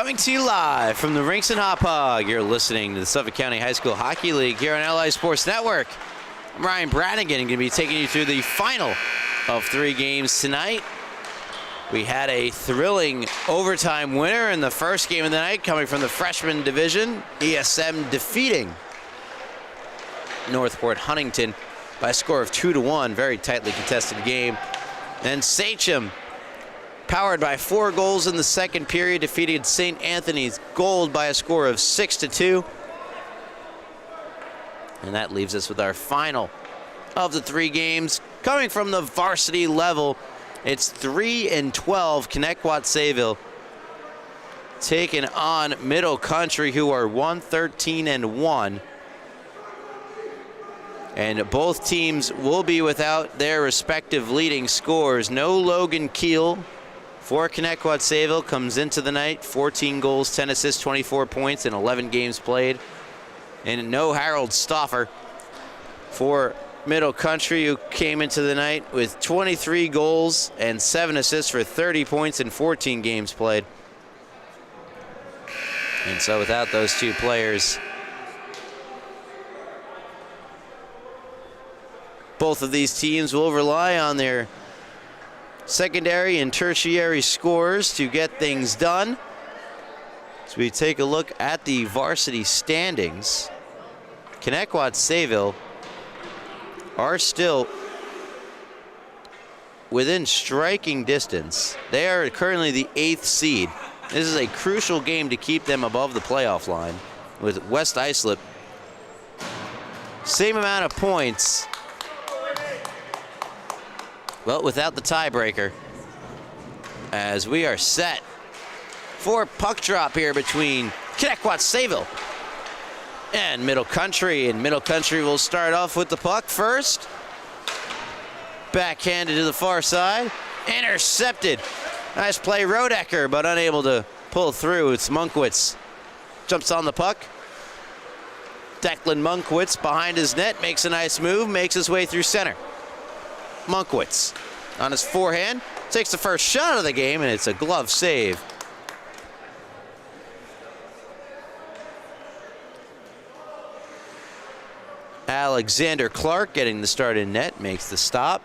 Coming to you live from the rinks in Hop Hog. You're listening to the Suffolk County High School Hockey League here on LI Sports Network. I'm Ryan Brannigan, going to be taking you through the final of 3 games tonight. We had a thrilling overtime winner in the first game of the night coming from the freshman division, ESM defeating Northport Huntington by a score of 2-1, very tightly contested game. Then SCHSHL, powered by 4 goals in the second period, defeated St. Anthony's Gold by a score of 6-2. And that leaves us with our final of the 3 games. Coming from the varsity level, it's 3-12, Connetquot Sayville taking on Middle Country, who are 1-13-1. And both teams will be without their respective leading scorers. No Logan Keel for Connetquot Sayville comes into the night, 14 goals, 10 assists, 24 points in 11 games played. And no Harold Stoffer for Middle Country, who came into the night with 23 goals and 7 assists for 30 points in 14 games played. And so without those 2 players, both of these teams will rely on their secondary and tertiary scores to get things done. So we take a look at the varsity standings. Connetquot Sayville are still within striking distance. They are currently the 8th seed. This is a crucial game to keep them above the playoff line with West Islip. Same amount of points, but without the tiebreaker, as we are set for puck drop here between Connetquot Sayville and Middle Country. And Middle Country will start off with the puck first. Backhanded to the far side. Intercepted. Nice play, Rodecker, but unable to pull through. It's Monkwitz. Jumps on the puck. Declan Monkwitz behind his net, makes a nice move, makes his way through center. Monkwitz on his forehand, takes the first shot of the game, and it's a glove save. Alexander Clark getting the start in net, makes the stop.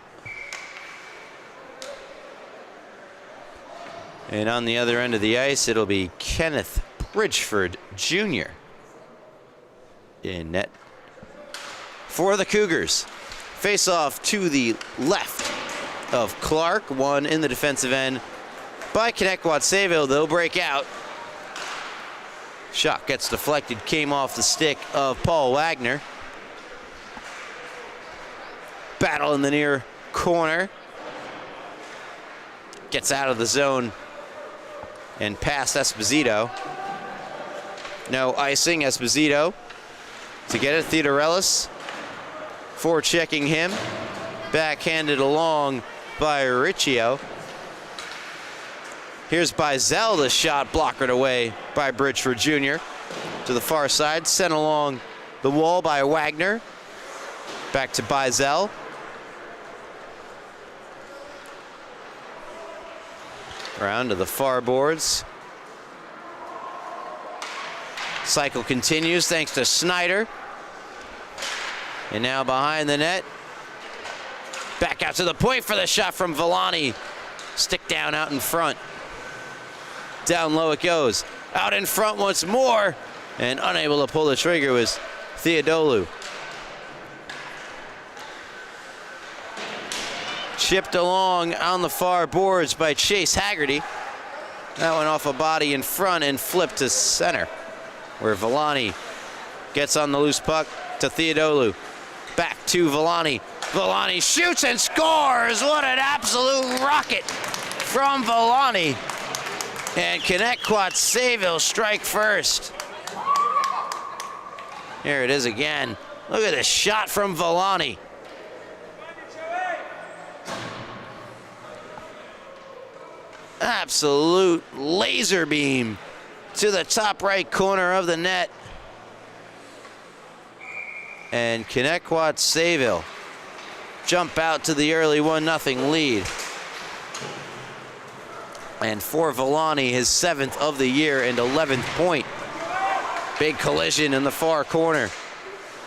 And on the other end of the ice, it'll be Kenneth Bridgeford Jr. in net for the Cougars. Face off to the left of Clark, one in the defensive end by Connetquot Sayville. They'll break out. Shot gets deflected, came off the stick of Paul Wagner. Battle in the near corner. Gets out of the zone and past Esposito. No icing, Esposito to get it. Theodorellis forechecking him. Backhanded along by Riccio. Here's Bizel, the shot blockered away by Bridgeford Jr. to the far side, sent along the wall by Wagner. Back to Bizel. Around to the far boards. Cycle continues thanks to Snyder. And now behind the net. Back out to the point for the shot from Villani. Stick down out in front. Down low it goes. Out in front once more. And unable to pull the trigger was Theodolu. Chipped along on the far boards by Chase Haggerty. That went off a body in front and flipped to center, where Villani gets on the loose puck to Theodolu. Back to Villani. Villani shoots and scores. What an absolute rocket from Villani. And Connetquot Sayville strike first. Here it is again. Look at this shot from Villani. Absolute laser beam to the top right corner of the net. And Connetquot Sayville jump out to the early 1-0 lead. And for Villani, his 7th of the year and 11th point. Big collision in the far corner,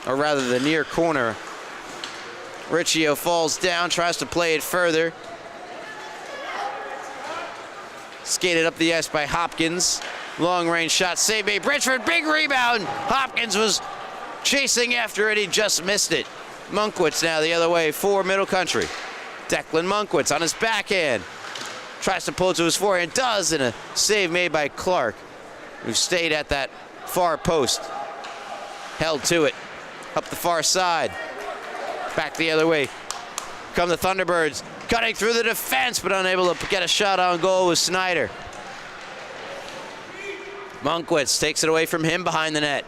or rather the near corner. Riccio falls down, tries to play it further. Skated up the ice by Hopkins. Long range shot, saved by Bridgeford, big rebound. Hopkins was chasing after it, he just missed it. Monkwitz now the other way for Middle Country. Declan Monkwitz on his backhand. Tries to pull it to his forehand, does, and a save made by Clark, who stayed at that far post. Held to it, up the far side. Back the other way. Come the Thunderbirds, cutting through the defense, but unable to get a shot on goal with Snyder. Monkwitz takes it away from him behind the net.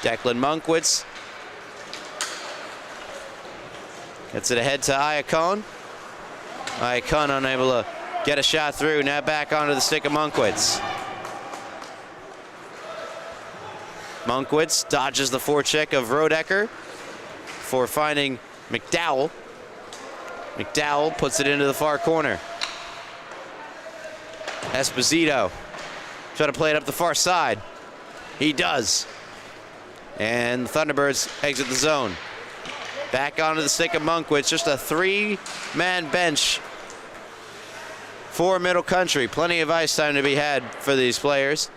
Declan Monkwitz gets it ahead to Iacone. Iacone unable to get a shot through. Now back onto the stick of Monkwitz. Monkwitz dodges the forecheck of Rodecker for finding McDowell. McDowell puts it into the far corner. Esposito try to play it up the far side. He does. And the Thunderbirds exit the zone. Back onto the stick of Monkwitz. Just a 3-man bench for Middle Country. Plenty of ice time to be had for these players.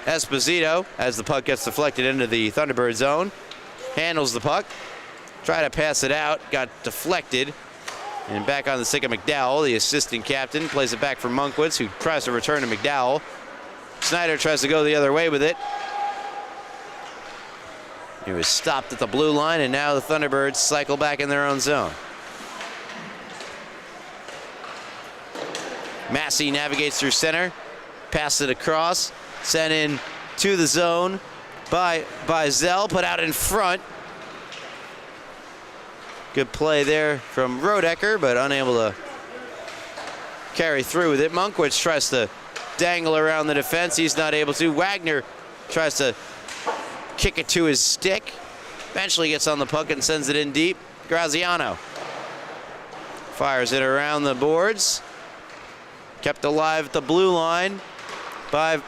Esposito, as the puck gets deflected into the Thunderbird zone, handles the puck. Try to pass it out. Got deflected. And back on the stick of McDowell, the assistant captain, plays it back for Monkwitz, who tries to return to McDowell. Snyder tries to go the other way with it. He was stopped at the blue line, and now the Thunderbirds cycle back in their own zone. Massey navigates through center, passes it across, sent in to the zone by Zell, put out in front. Good play there from Rodecker, but unable to carry through with it. Monkwitz tries to dangle around the defense. He's not able to. Wagner tries to kick it to his stick. Eventually gets on the puck and sends it in deep. Graziano fires it around the boards. Kept alive at the blue line by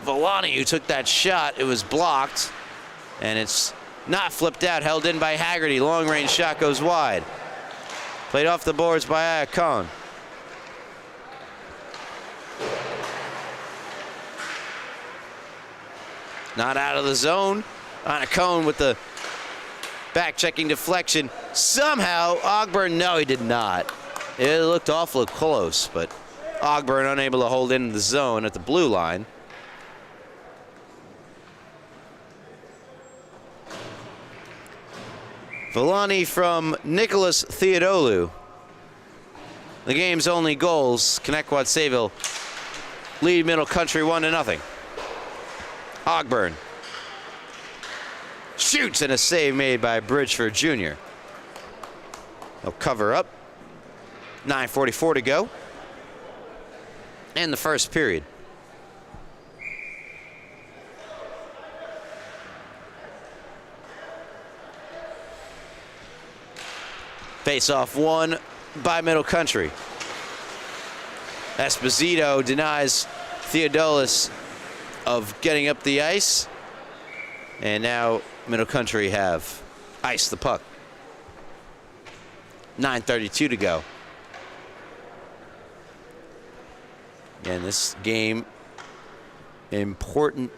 Villani, who took that shot. It was blocked, and it's not flipped out, held in by Haggerty. Long range shot goes wide. Played off the boards by Iacone. Not out of the zone. Iacone with the back checking deflection. Somehow Ogburn, no, he did not. It looked awful close, but Ogburn unable to hold in the zone at the blue line. Villani from Nicholas Theodolu. The game's only goals. Connetquot Sayville lead Middle Country 1-0. Ogburn shoots, and a save made by Bridgeford Jr. They'll cover up. 9:44 to go in the first period. Face-off won by Middle Country. Esposito denies Theodolis of getting up the ice. And now Middle Country have iced the puck. 9:32 to go. And this game important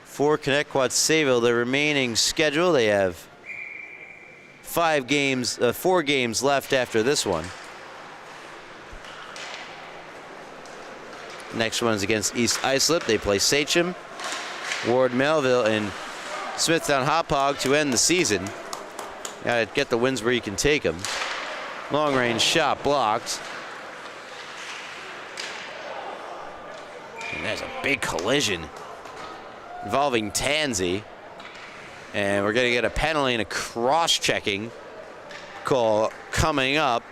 for Connetquot Sayville. The remaining schedule, they have 4 games left after this one. Next one is against East Islip. They play Sachem, Ward Melville, and Smithtown Hauppauge to end the season. Gotta get the wins where you can take them. Long range shot blocked. And there's a big collision involving Tansey. And we're gonna get a penalty and a cross-checking call coming up.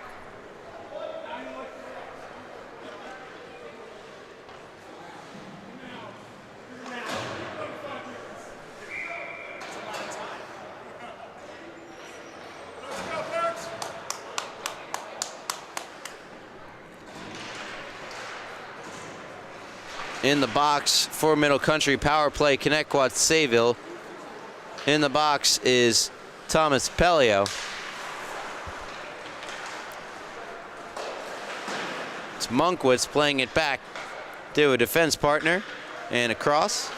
In the box for Middle Country, power play, Connetquot, Sayville. In the box is Thomas Pelio. It's Monkwitz playing it back to a defense partner and across.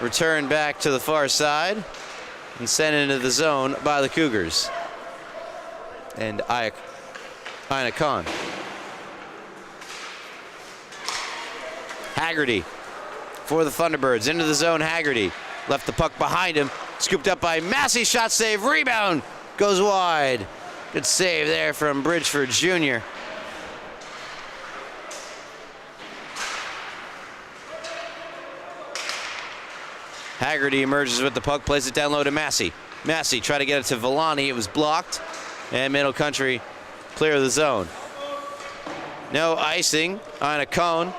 Return back to the far side and sent into the zone by the Cougars. And Ina Khan. Haggerty for the Thunderbirds. Into the zone, Haggerty. Left the puck behind him. Scooped up by Massey. Shot save. Rebound. Goes wide. Good save there from Bridgeford Jr. Haggerty emerges with the puck. Plays it down low to Massey. Massey tried to get it to Villani. It was blocked. And Middle Country clear the zone. No icing on a cone.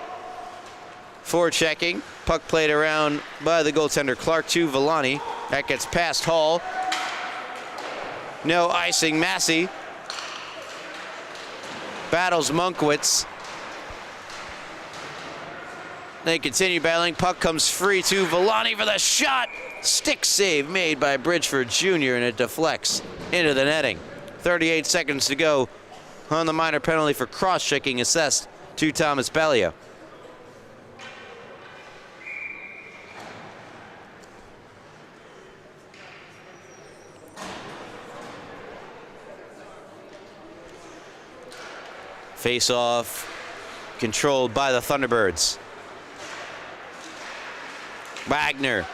Forechecking. Puck played around by the goaltender Clark to Villani. That gets past Hall. No icing. Massey battles Monkwitz. They continue battling. Puck comes free to Villani for the shot. Stick save made by Bridgeford Jr. and it deflects into the netting. 38 seconds to go on the minor penalty for cross-checking assessed to Thomas Pelio. Face-off controlled by the Thunderbirds. Wagner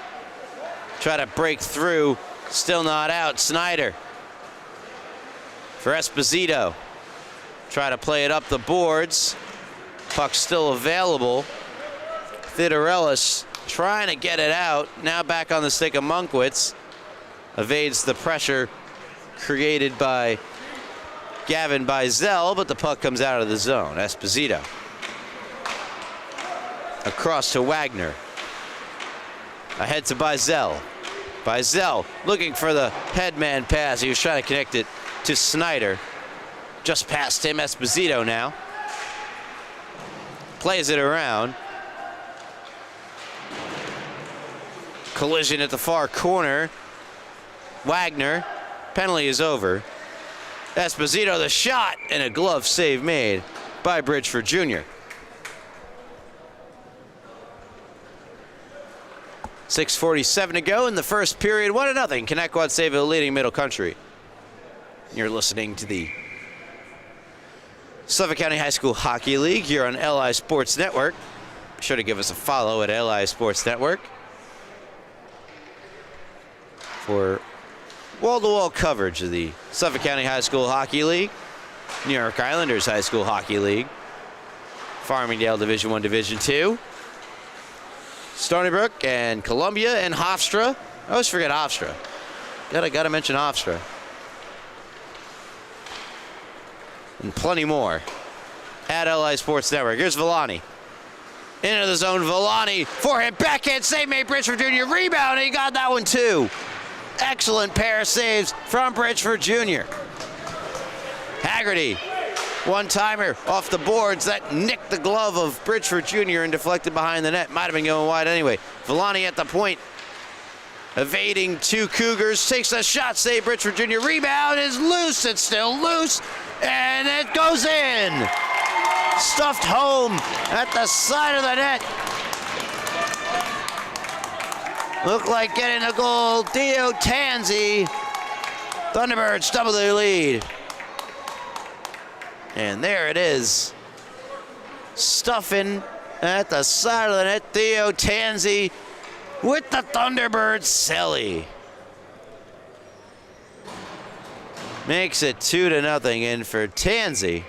try to break through, still not out. Snyder for Esposito. Try to play it up the boards. Puck still available. Theodorelis trying to get it out. Now back on the stick of Monkwitz. Evades the pressure created by Gavin Bizel, but the puck comes out of the zone. Esposito. Across to Wagner. Ahead to Bizel. Bizel looking for the headman pass. He was trying to connect it to Snyder. Just past him, Esposito now. Plays it around. Collision at the far corner. Wagner. Penalty is over. Esposito the shot and a glove save made by Bridgeford Jr. 6:47 to go in the first period. 1-0. Connetquot Sayville leading Middle Country. You're listening to the Suffolk County High School Hockey League here on LI Sports Network. Be sure to give us a follow at LI Sports Network for wall-to-wall coverage of the Suffolk County High School Hockey League, New York Islanders High School Hockey League, Farmingdale Division I, Division II, Stony Brook and Columbia and Hofstra. I always forget Hofstra. Gotta mention Hofstra. And plenty more at LI Sports Network. Here's Villani. Into the zone, Villani. Forehand, backhand save made Bridgeford Jr. Rebound, and he got that one too. Excellent pair of saves from Bridgeford Jr. Haggerty, one-timer off the boards. That nicked the glove of Bridgeford Jr. and deflected behind the net. Might have been going wide anyway. Villani at the point, evading two Cougars. Takes a shot, save Bridgeford Jr. Rebound is loose. It's still loose, and it goes in. Stuffed home at the side of the net. Looked like getting a goal. Theo Tanzi. Thunderbirds double their lead. And there it is. Stuffing at the side of the net. Theo Tanzi with the Thunderbirds celly. Makes it 2-0. And for Tanzi,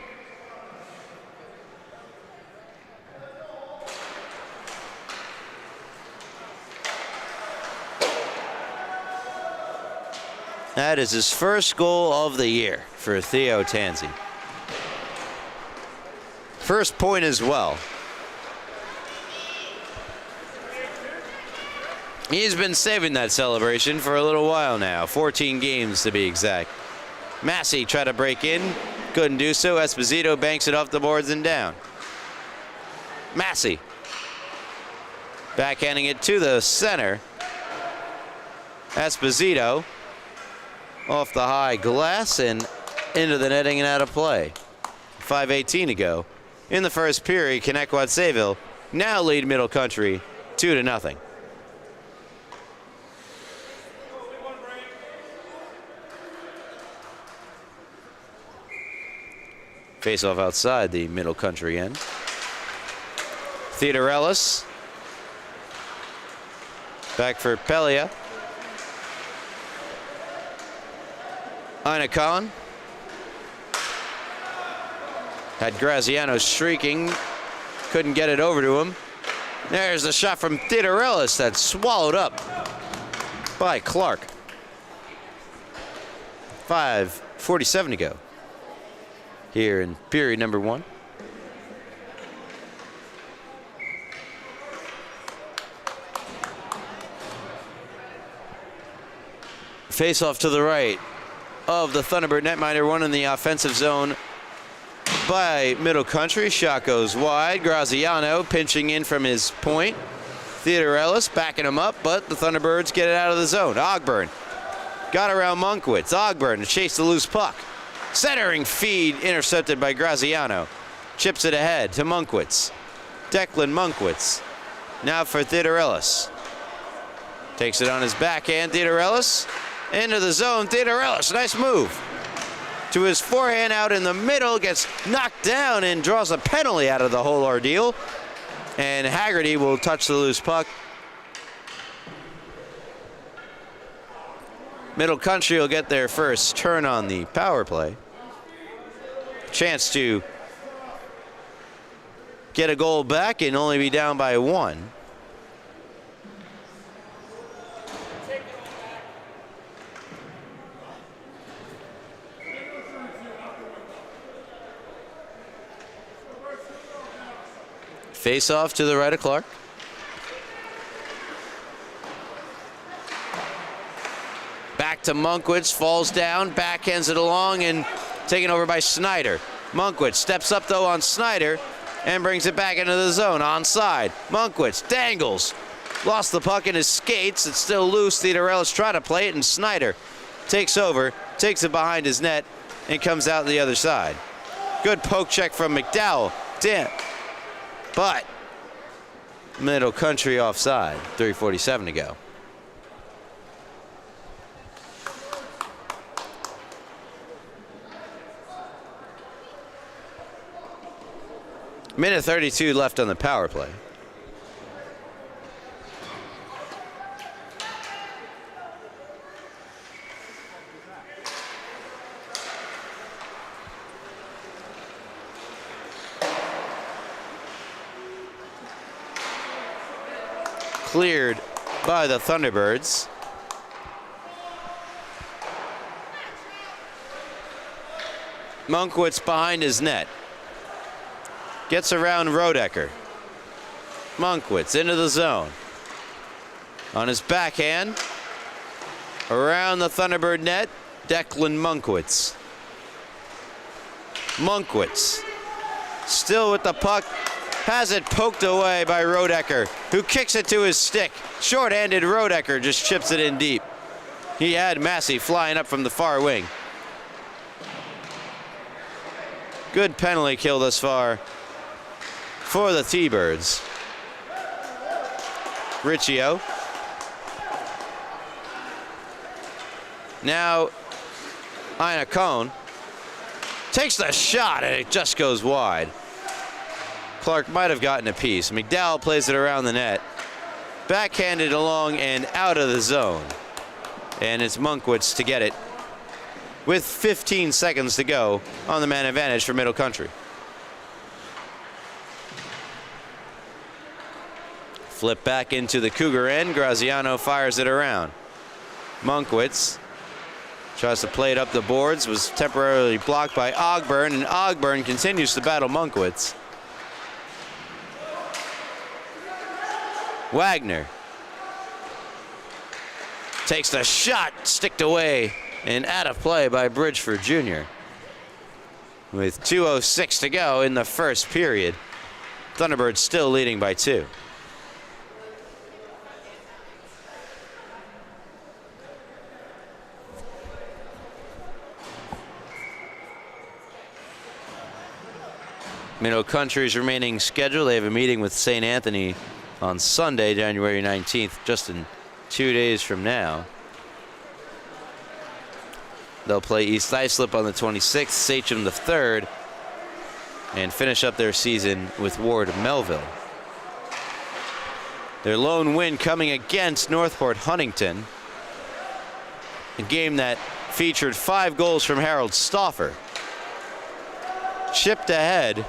that is his first goal of the year for Theo Tanzi. First point as well. He's been saving that celebration for a little while now. 14 games to be exact. Massey tried to break in. Couldn't do so. Esposito banks it off the boards and down. Massey Backhanding it to the center. Esposito off the high glass and into the netting and out of play. 5:18 to go in the first period. Connetquot Sayville now lead Middle Country 2-0. Face off outside the Middle Country end. Theodorellis back for Pelia. Inacon had Graziano streaking, couldn't get it over to him. There's a shot from Theodorellis that's swallowed up by Clark. 5:47 to go here in period number 1. Face off to the right of the Thunderbird netminder, one in the offensive zone by Middle Country. Shot goes wide. Graziano pinching in from his point. Theodorellis backing him up, but the Thunderbirds get it out of the zone. Ogburn got around Monkwitz. Ogburn to chase the loose puck. Centering feed intercepted by Graziano. Chips it ahead to Monkwitz. Declan Monkwitz. Now for Theodorellis. Takes it on his backhand. Theodorellis into the zone. Theodorellis, nice move. To his forehand out in the middle, gets knocked down and draws a penalty out of the whole ordeal. And Haggerty will touch the loose puck. Middle Country will get their first turn on the power play. Chance to get a goal back and only be down by 1. Face off to the right of Clark. Back to Monkwitz, falls down, backhands it along and taken over by Snyder. Monkwitz steps up though on Snyder and brings it back into the zone, onside. Monkwitz dangles, lost the puck in his skates, it's still loose. Theodorellis trying to play it and Snyder takes over, takes it behind his net and comes out the other side. Good poke check from McDowell. Damn. But Middle Country offside. 3:47 to go. Minute 32 left on the power play. Cleared by the Thunderbirds. Monkwitz behind his net. Gets around Rodecker. Monkwitz into the zone. On his backhand. Around the Thunderbird net. Declan Monkwitz. Monkwitz. Still with the puck. Has it poked away by Rodecker, who kicks it to his stick. Short-handed Rodecker just chips it in deep. He had Massey flying up from the far wing. Good penalty kill thus far for the T-Birds. Riccio. Now, Inacon takes the shot and it just goes wide. Clark might have gotten a piece. McDowell plays it around the net. Backhanded along and out of the zone. And it's Monkwitz to get it with 15 seconds to go on the man advantage for Middle Country. Flip back into the Cougar end. Graziano fires it around. Monkwitz tries to play it up the boards. Was temporarily blocked by Ogburn. And Ogburn continues to battle Monkwitz. Wagner takes the shot, sticked away and out of play by Bridgeford Jr. With 2:06 to go in the first period. Thunderbirds still leading by 2. Middle Country's remaining schedule, they have a meeting with St. Anthony on Sunday, January 19th, just in 2 days from now. They'll play East Islip on the 26th, Sachem the 3rd, and finish up their season with Ward Melville. Their lone win coming against Northport Huntington, a game that featured 5 goals from Harold Stauffer. Chipped ahead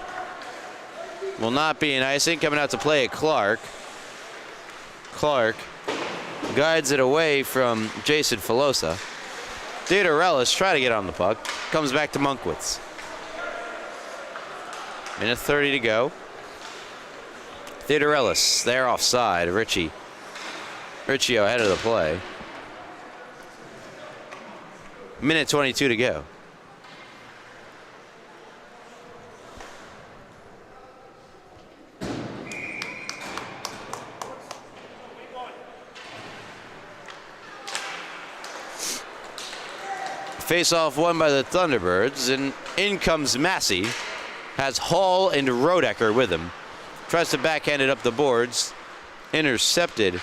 will not be an icing, coming out to play at Clark. Clark guides it away from Jason Filosa. Theodorellis try to get on the puck, comes back to Monkwitz. Minute 30 to go. Theodorellis, they're offside. Riccio ahead of the play. Minute 22 to go. Face-off won by the Thunderbirds, and in comes Massey. Has Hall and Rodecker with him. Tries to backhand it up the boards. Intercepted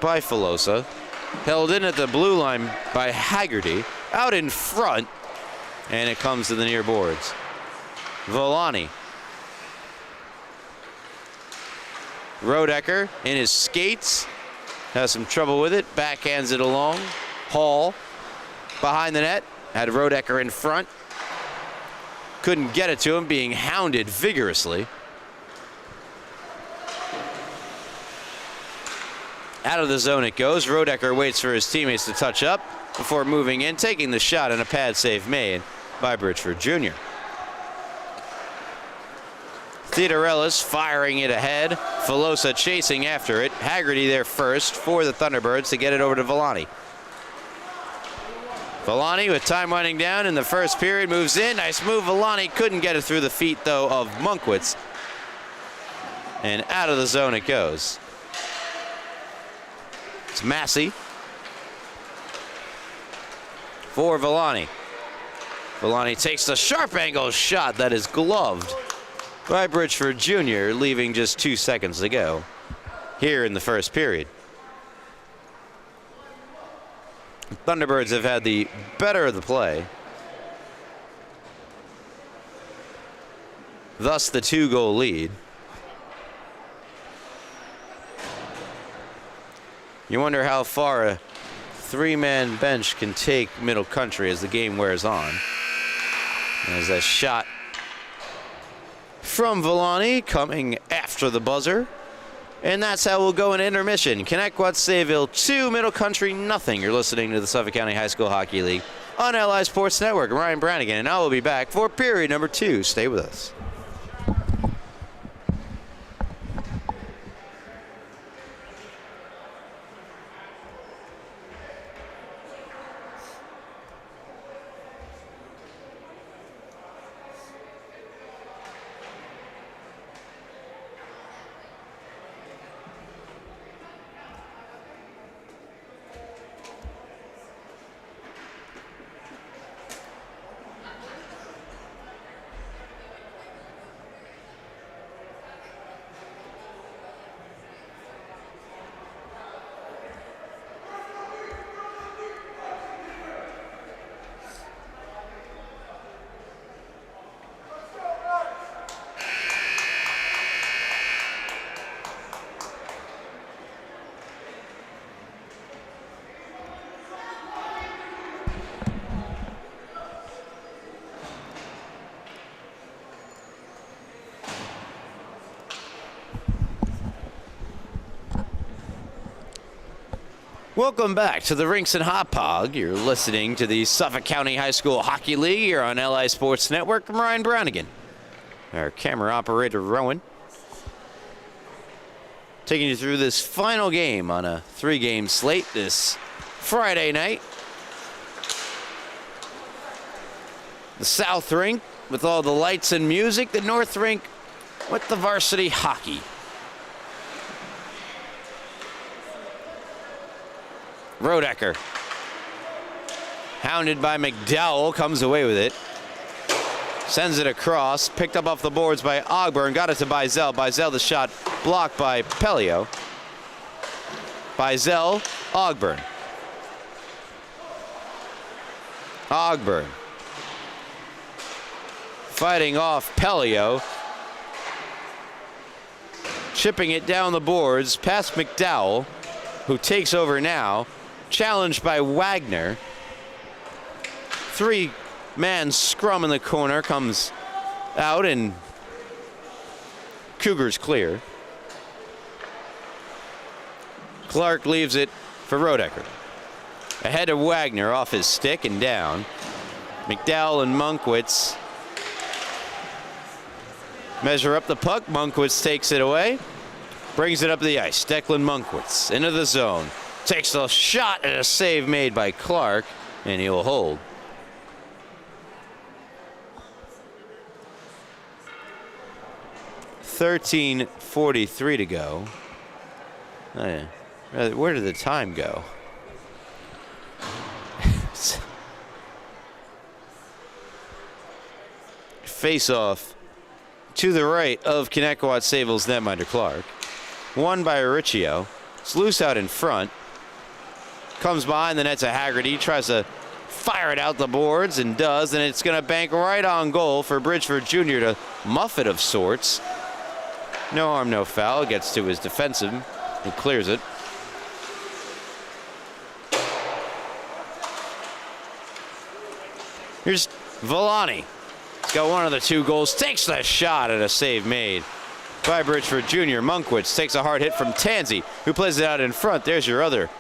by Filosa. Held in at the blue line by Haggerty. Out in front, and it comes to the near boards. Volani. Rodecker in his skates. Has some trouble with it. Backhands it along. Hall behind the net. Had Rodecker in front. Couldn't get it to him, being hounded vigorously. Out of the zone it goes. Rodecker waits for his teammates to touch up before moving in, taking the shot, and a pad save made by Bridgeford Jr. Theodorellis firing it ahead. Filosa chasing after it. Haggerty there first for the Thunderbirds to get it over to Volani. Volani with time winding down in the first period moves in. Nice move. Volani couldn't get it through the feet, though, of Monkwitz. And out of the zone it goes. It's Massey for Volani. Volani takes the sharp angle shot that is gloved by Bridgeford Jr., leaving just 2 seconds to go here in the first period. Thunderbirds have had the better of the play. Thus the 2-goal lead. You wonder how far a 3-man bench can take Middle Country as the game wears on. There's a shot from Volani coming after the buzzer. And that's how we'll go in intermission. Connetquot Sayville 2, Middle Country nothing. You're listening to the Suffolk County High School Hockey League on LI Sports Network. I'm Ryan Brannigan, and I will be back for period number 2. Stay with us. Welcome back to the Rinks and Hot Pog. You're listening to the Suffolk County High School Hockey League here on LI Sports Network. I'm Ryan Brannigan. Our camera operator, Rowan. Taking you through this final game on a 3-game slate this Friday night. The South Rink with all the lights and music. The North Rink with the varsity hockey. Rodecker, hounded by McDowell, comes away with it. Sends it across, picked up off the boards by Ogburn, got it to Bizel. Bizel, the shot blocked by Pelio. Bizel, Ogburn. Ogburn. Fighting off Pelio. Chipping it down the boards past McDowell, who takes over now. Challenged by Wagner. Three-man scrum in the corner comes out, and Cougars clear. Clark leaves it for Rodecker. Ahead of Wagner, off his stick and down. McDowell and Monkwitz measure up the puck. Monkwitz takes it away. Brings it up the ice. Declan Monkwitz into the zone. Takes a shot and a save made by Clark, and he will hold. .43 to go. Oh, yeah. Where did the time go? Face off to the right of Connetquot Sayville's netminder Clark. Won by Riccio. It's loose out in front. Comes behind the net to Haggerty. Tries to fire it out the boards and does, and it's going to bank right on goal for Bridgeford Jr. to muff it of sorts. No harm, no foul. Gets to his defensive and clears it. Here's Villani. He's got one of the two goals. Takes the shot and a save made by Bridgeford Jr. Monkwitz takes a hard hit from Tansey, who plays it out in front. There's your other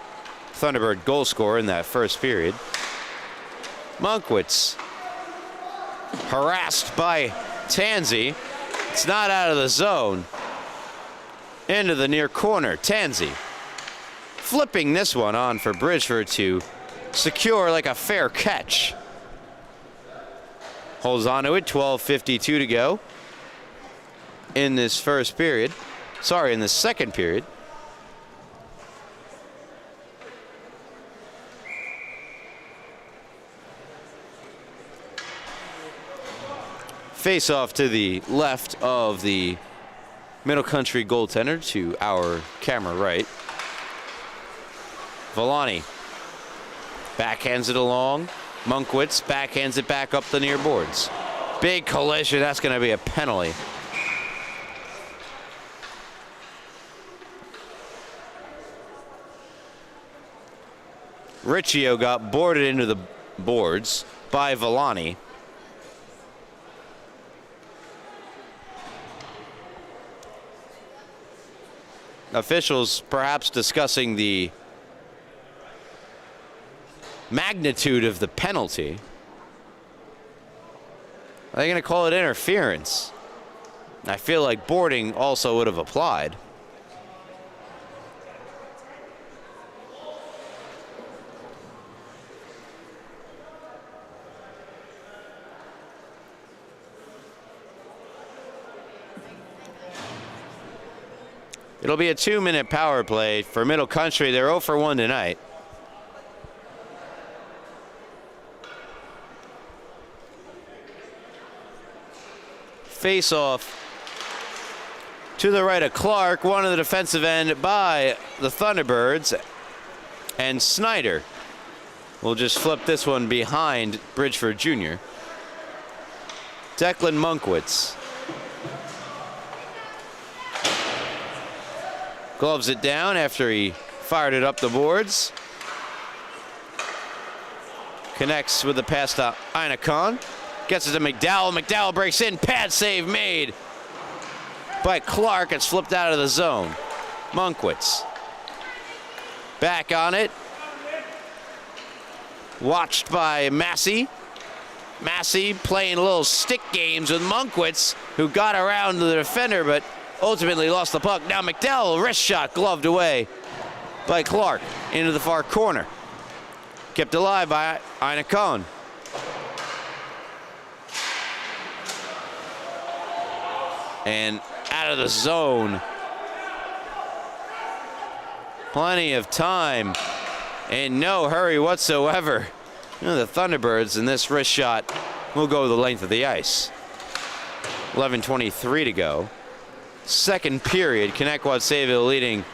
Thunderbird goal scorer in that first period. Monkwitz harassed by Tansey. It's not out of the zone. Into the near corner. Tansey flipping this one on for Bridgeford to secure like a fair catch. Holds on to it. 12:52 to go in this first period. Sorry, in the second period. Face off to the left of the Middle Country goaltender to our camera right. Villani backhands it along. Monkwitz backhands it back up the near boards. Big collision. That's going to be a penalty. Riccio got boarded into the boards by Villani. Officials perhaps discussing the magnitude of the penalty. Are they going to call it interference? I feel like boarding also would have applied. It'll be a 2-minute power play for Middle Country. They're 0 for 1 tonight. Face off to the right of Clark, one of the defensive end by the Thunderbirds, and Snyder will just flip this one behind Bridgeford Jr. Declan Monkwitz gloves it down after he fired it up the boards. Connects with the pass to Einacon. Gets it to McDowell. McDowell breaks in. Pad save made by Clark. It's flipped out of the zone. Monkwitz back on it. Watched by Massey. Massey playing little stick games with Monkwitz, who got around the defender but ultimately lost the puck. Now McDowell, wrist shot, gloved away by Clark into the far corner. Kept alive by Einacon. And out of the zone. Plenty of time and no hurry whatsoever. You know, the Thunderbirds in this wrist shot will go the length of the ice. 11:23 to go. Second period, Connetquot Sayville leading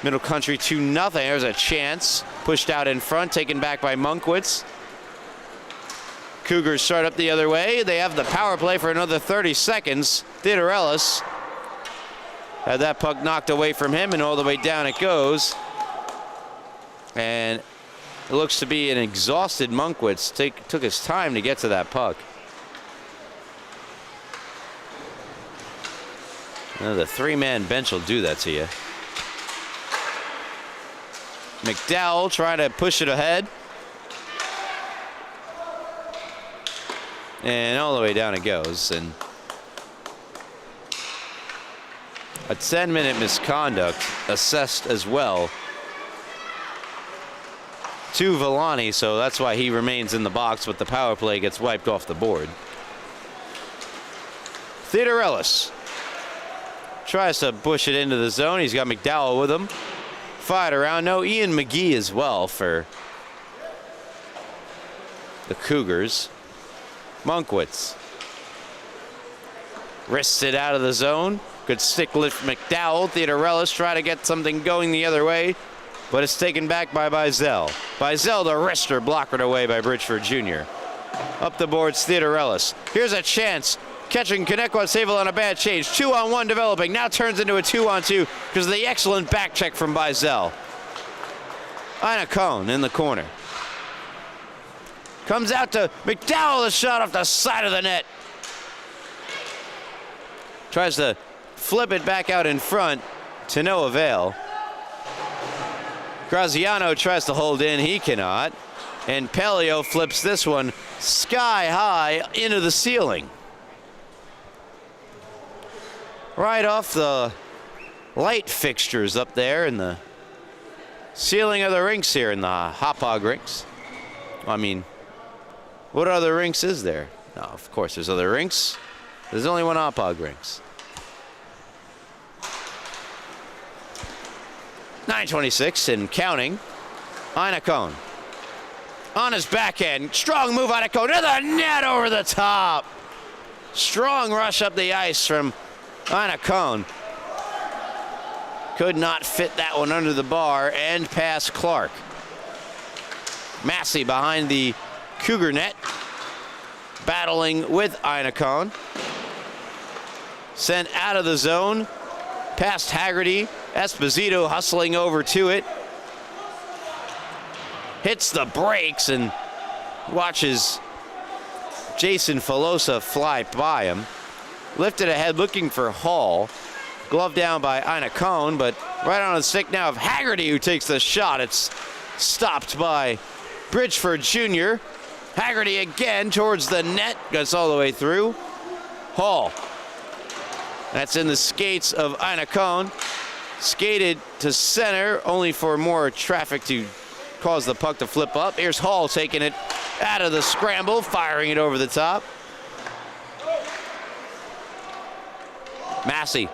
Middle Country 2-0. There's a chance. Pushed out in front, taken back by Monkwitz. Cougars start up the other way. They have the power play for another 30 seconds. Theodorelis had that puck knocked away from him, and all the way down it goes. And it looks to be an exhausted Monkwitz. Took his time to get to that puck. Now the three-man bench will do that to you. McDowell trying to push it ahead. And all the way down it goes. And a 10-minute misconduct assessed as well to Villani, so that's why he remains in the box, but the power play gets wiped off the board. Theodorelis tries to push it into the zone. He's got McDowell with him. Fight around. No, Ian McGee as well for the Cougars. Monkwitz wrists it out of the zone. Good stick lift McDowell. Theodorelis try to get something going the other way, but it's taken back by Bizel. Bizel, the wrister, blockered away by Bridgeford Jr. Up the boards, Theodorelis. Here's a chance. Catching Connetquot Sayville on a bad change. 2-on-1 developing. Now turns into a 2-on-2 because of the excellent back check from Bizel. Ina Cohn in the corner. Comes out to McDowell, the shot off the side of the net. Tries to flip it back out in front to no avail. Graziano tries to hold in. He cannot. And Pelio flips this one sky high into the ceiling. Right off the light fixtures up there in the ceiling of the rinks here in the Hauppauge rinks. I mean, what other rinks is there? No, of course there's other rinks. There's only one Hauppauge rinks. 9:26 and counting. Ina Cohn on his backhand. Strong move, Ina Cohn to the net over the top. Strong rush up the ice from Ina Cohn. Could not fit that one under the bar and past Clark. Massey behind the Cougar net, battling with Ina Cohn. Sent out of the zone, past Haggerty. Esposito hustling over to it. Hits the brakes and watches Jason Filosa fly by him. Lifted ahead looking for Hall. Glove down by Ina Cohn, but right on the stick now of Haggerty, who takes the shot. It's stopped by Bridgeford Jr. Haggerty again towards the net. Gets all the way through. Hall. That's in the skates of Ina Cohn. Skated to center, only for more traffic to cause the puck to flip up. Here's Hall taking it out of the scramble, firing it over the top. Massey.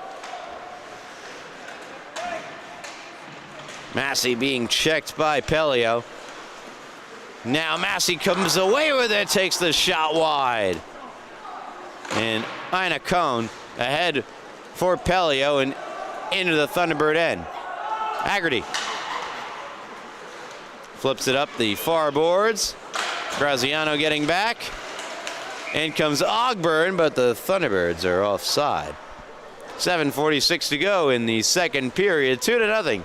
Massey being checked by Pelio. Now Massey comes away with it, takes the shot wide. And Ina Cohn ahead for Pelio and into the Thunderbird end. Haggerty flips it up the far boards. Graziano getting back. In comes Ogburn, but the Thunderbirds are offside. 7:46 to go in the second period. 2-0.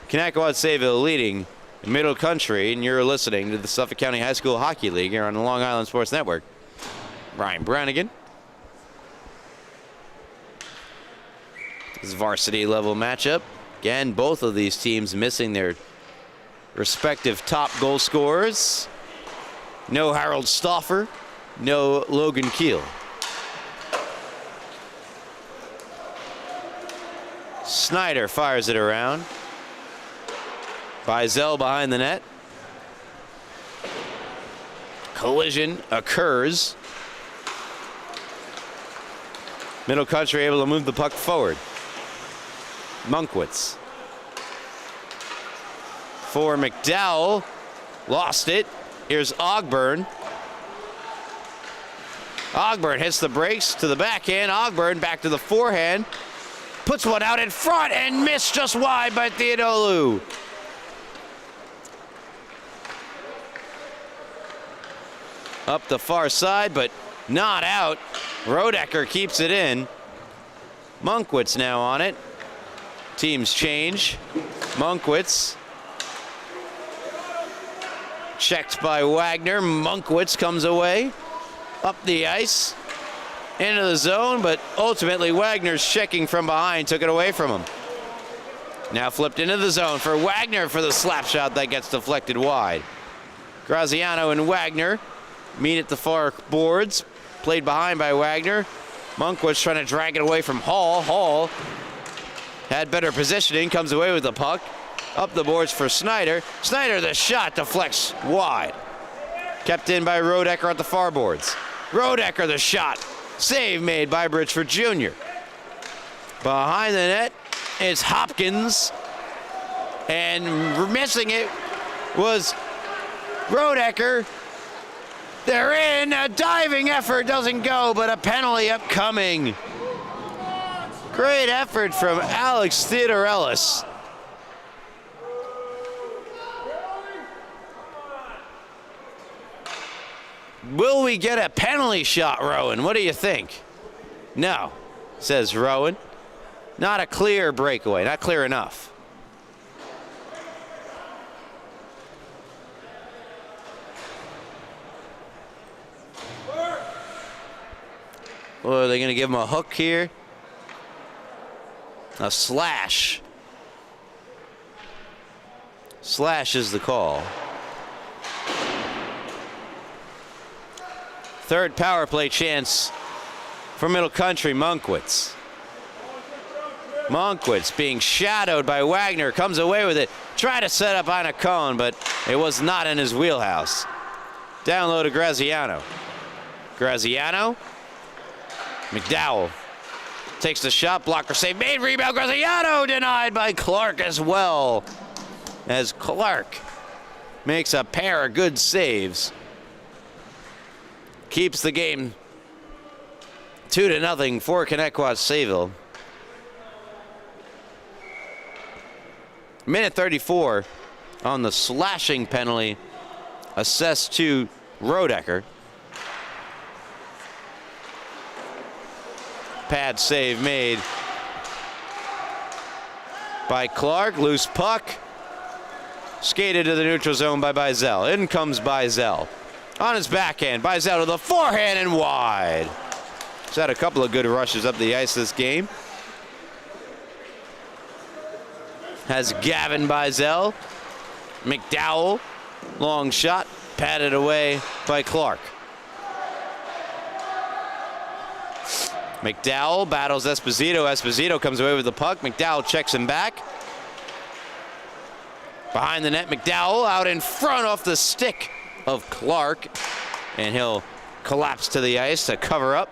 Connetquot Sayville leading Middle Country, and you're listening to the Suffolk County High School Hockey League here on the Long Island Sports Network. Ryan Brannigan. This varsity level matchup. Again, both of these teams missing their respective top goal scorers. No Harold Stauffer, no Logan Keel. Snyder fires it around. Bizel behind the net. Collision occurs. Middle Country able to move the puck forward. Monkwitz. For McDowell. Lost it. Here's Ogburn. Ogburn hits the brakes to the backhand. Ogburn back to the forehand. Puts one out in front and missed just wide by Theodolu. Up the far side, but not out. Rodecker keeps it in. Monkwitz now on it. Teams change. Monkwitz checked by Wagner. Monkwitz comes away. Up the ice. Into the zone, but ultimately Wagner's checking from behind took it away from him. Now flipped into the zone for Wagner for the slap shot that gets deflected wide. Graziano and Wagner meet at the far boards. Played behind by Wagner. Monkwitz trying to drag it away from Hall. Hall had better positioning, comes away with the puck. Up the boards for Snyder. Snyder, the shot deflects wide. Kept in by Rodecker at the far boards. Rodecker, the shot. Save made by Bridgeford Jr. Behind the net, it's Hopkins. And missing it was Rodecker. They're in. A diving effort doesn't go, but a penalty upcoming. Great effort from Alex Theodorellis. Will we get a penalty shot, Rowan? What do you think? No, says Rowan. Not a clear breakaway, not clear enough. Well, are they going to give him a hook here? A slash. Slash is the call. Third power play chance for Middle Country. Monkwitz. Monkwitz being shadowed by Wagner, comes away with it. Tried to set up on a cone, but it was not in his wheelhouse. Down low to Graziano. Graziano. McDowell takes the shot, blocker save made, rebound, Graziano denied by Clark as well. As Clark makes a pair of good saves. Keeps the game 2-0 for Connetquot Sayville. Minute 34 on the slashing penalty assessed to Rodecker. Pad save made by Clark. Loose puck. Skated to the neutral zone by Bizel. In comes Bizel. On his backhand, Bizel to the forehand and wide. He's had a couple of good rushes up the ice this game. Has Gavin Bizel. McDowell. Long shot. Patted away by Clark. McDowell battles Esposito. Esposito comes away with the puck. McDowell checks him back. Behind the net, McDowell out in front off the stick of Clark. And he'll collapse to the ice to cover up.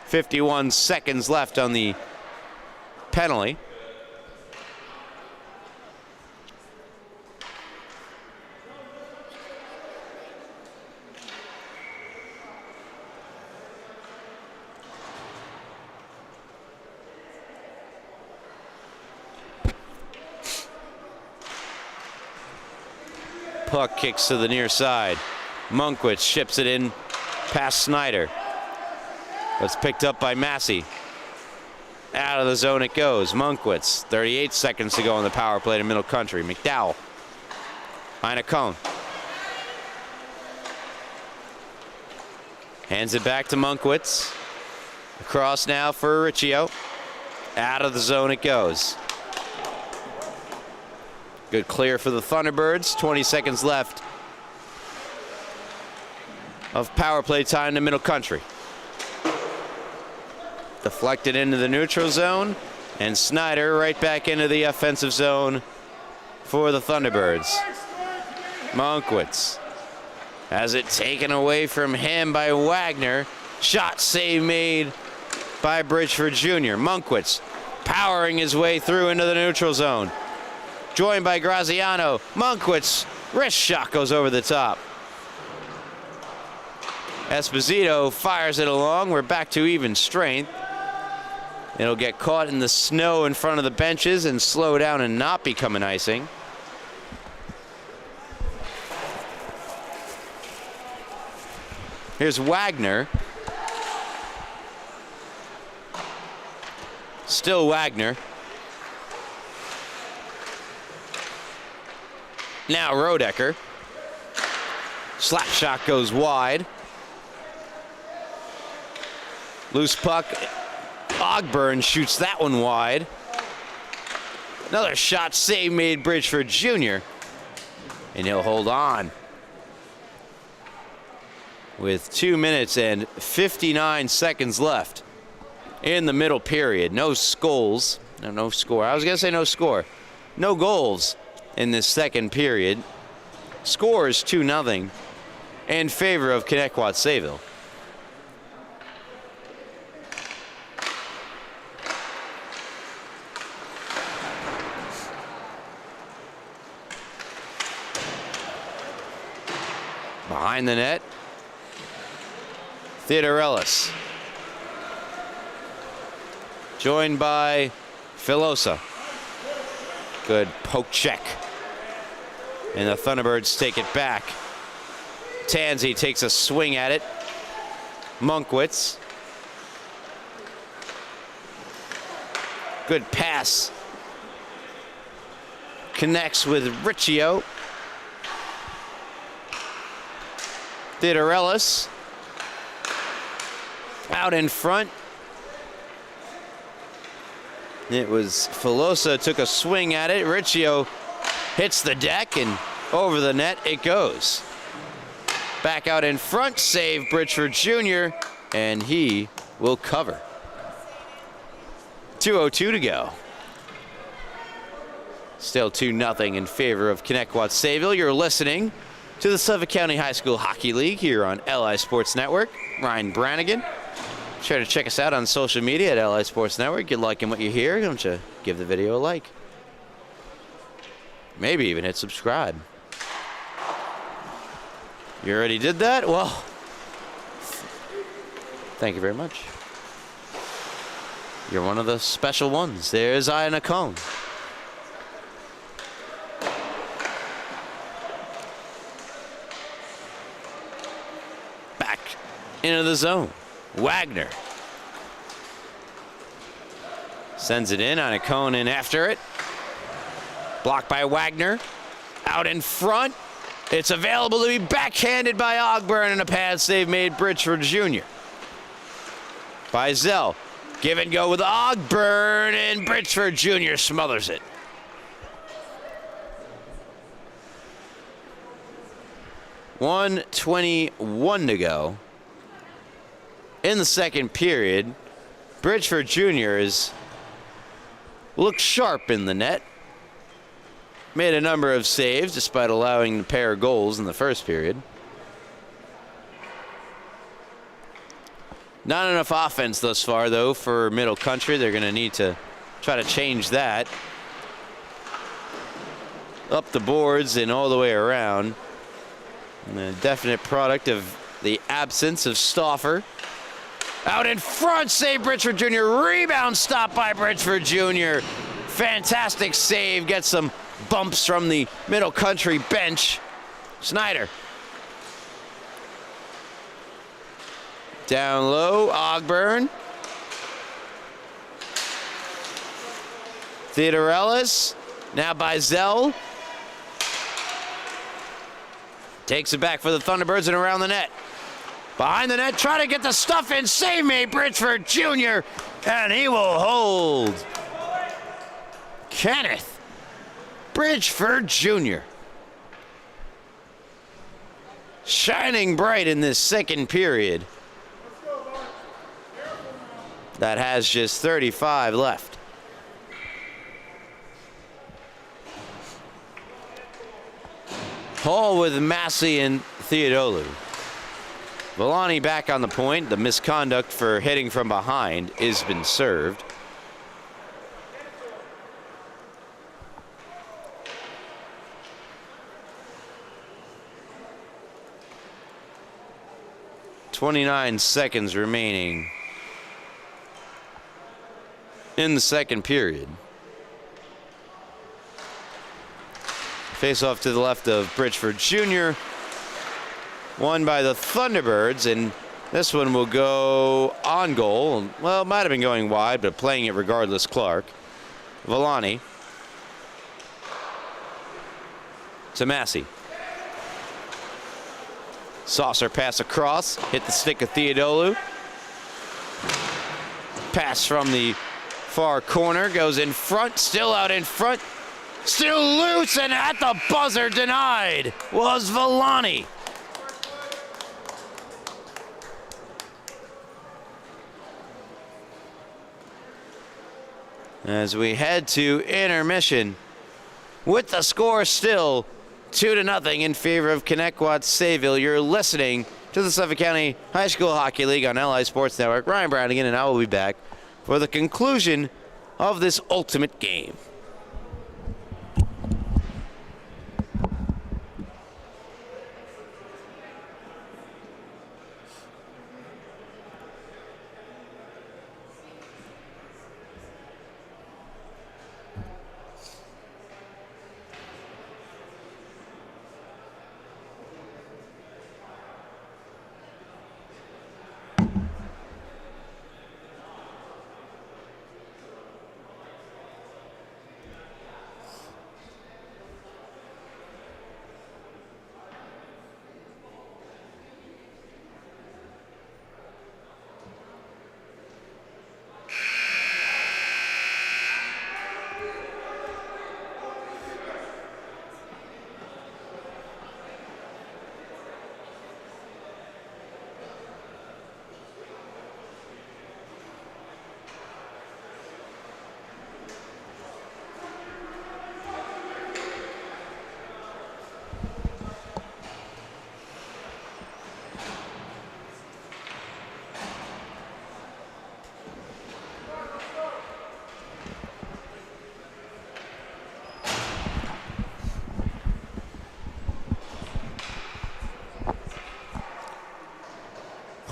51 seconds left on the penalty. Puck kicks to the near side. Monkwitz ships it in past Snyder. It's picked up by Massey. Out of the zone it goes. Monkwitz, 38 seconds to go on the power play to Middle Country. McDowell. Behind a cone. Hands it back to Monkwitz. Across now for Riccio. Out of the zone it goes. Good clear for the Thunderbirds. 20 seconds left of power play time to Middle Country. Deflected into the neutral zone, and Snyder right back into the offensive zone for the Thunderbirds. Monkwitz has it taken away from him by Wagner. Shot save made by Bridgeford Jr. Monkwitz powering his way through into the neutral zone. Joined by Graziano. Monkwitz, wrist shot goes over the top. Esposito fires it along. We're back to even strength. It'll get caught in the snow in front of the benches and slow down and not become an icing. Here's Wagner. Still Wagner. Now Rodecker. Slap shot goes wide. Loose puck. Ogburn shoots that one wide. Another shot save made Bridgeford Jr. And he'll hold on. With 2 minutes and 59 seconds left in the middle period. No goals. No score. I was going to say no score. No goals in this second period. Score is 2-0 in favor of Connetquot Sayville. Behind the net, Theodorellis. Joined by Filosa. Good poke check. And the Thunderbirds take it back. Tansey takes a swing at it. Monkwitz. Good pass. Connects with Riccio. Theodorellis. Out in front. It was Filosa took a swing at it. Riccio hits the deck and over the net it goes. Back out in front, save Bridgeford Jr. and he will cover. 2:02 to go. Still 2-0 in favor of Connetquot Sayville. You're listening to the Suffolk County High School Hockey League here on LI Sports Network. Ryan Brannigan. Sure to check us out on social media at LI Sports Network. You're liking what you hear, don't you? Give the video a like. Maybe even hit subscribe. You already did that? Well, thank you very much. You're one of the special ones. There's Ian Cone. Back into the zone. Wagner sends it in on a cone in after it. Blocked by Wagner. Out in front. It's available to be backhanded by Ogburn and a pad save made Bridgeford Jr. By Zell. Give and go with Ogburn and Bridgeford Jr. smothers it. .121 to go. In the second period, Bridgeford Jr. has looked sharp in the net. Made a number of saves despite allowing a pair of goals in the first period. Not enough offense thus far, though, for Middle Country. They're going to need to try to change that. Up the boards and all the way around. And a definite product of the absence of Stauffer. Out in front, save Bridgeford Jr. Rebound stop by Bridgeford Jr. Fantastic save. Gets some bumps from the Middle Country bench. Snyder. Down low, Ogburn. Theodorellis. Now by Zell. Takes it back for the Thunderbirds and around the net. Behind the net, try to get the stuff in. Save made Bridgeford Jr. And he will hold. Kenneth Bridgeford Jr. Shining bright in this second period. That has just 35 left. Hall with Massey and Theodolu. Villani back on the point. The misconduct for hitting from behind has been served. 29 seconds remaining in the second period. Face off to the left of Bridgeford Jr. Won by the Thunderbirds, and this one will go on goal. Well, it might have been going wide, but playing it regardless, Clark. Villani to Massey. Saucer pass across, hit the stick of Theodolu. Pass from the far corner, goes in front, still out in front. Still loose, and at the buzzer denied was Villani. As we head to intermission, with the score still 2-0 in favor of Connetquot Sayville. You're listening to the Suffolk County High School Hockey League on LI Sports Network. Ryan Brownigan and I will be back for the conclusion of this ultimate game.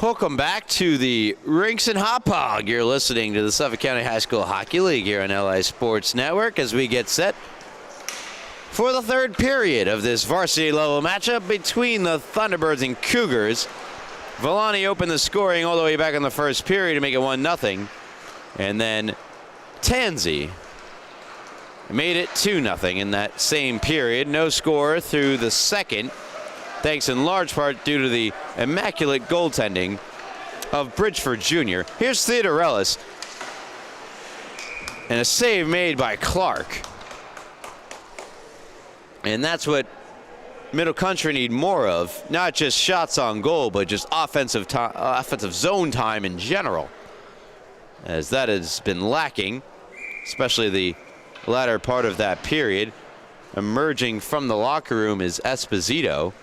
Welcome back to the Rinks and Hop Hog. You're listening to the Suffolk County High School Hockey League here on LI Sports Network as we get set for the third period of this varsity level matchup between the Thunderbirds and Cougars. Villani opened the scoring all the way back in the first period to make it 1-0. And then Tansey made it 2-0 in that same period. No score through the second, thanks in large part due to the immaculate goaltending of Bridgeford Jr. Here's Theodorellis, and a save made by Clark. And that's what Middle Country need more of, not just shots on goal, but just offensive zone time in general, as that has been lacking, especially the latter part of that period. Emerging from the locker room is Esposito.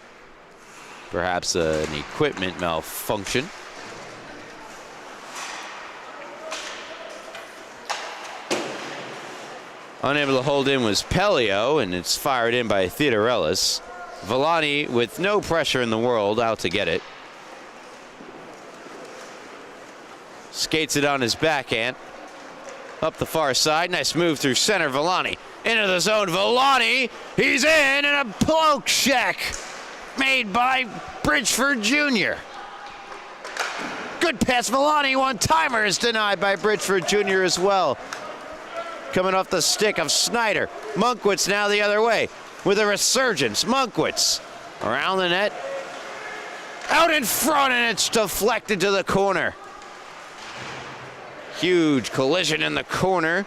Perhaps an equipment malfunction. Unable to hold in was Pelio, and it's fired in by Theodorellis. Villani, with no pressure in the world, out to get it. Skates it on his backhand. Up the far side. Nice move through center. Villani into the zone. Villani, he's in, and a poke check made by Bridgeford Jr. Good pass, Villani. One-timer is denied by Bridgeford Jr. as well. Coming off the stick of Snyder. Monkwitz now the other way with a resurgence. Monkwitz around the net. Out in front, and it's deflected to the corner. Huge collision in the corner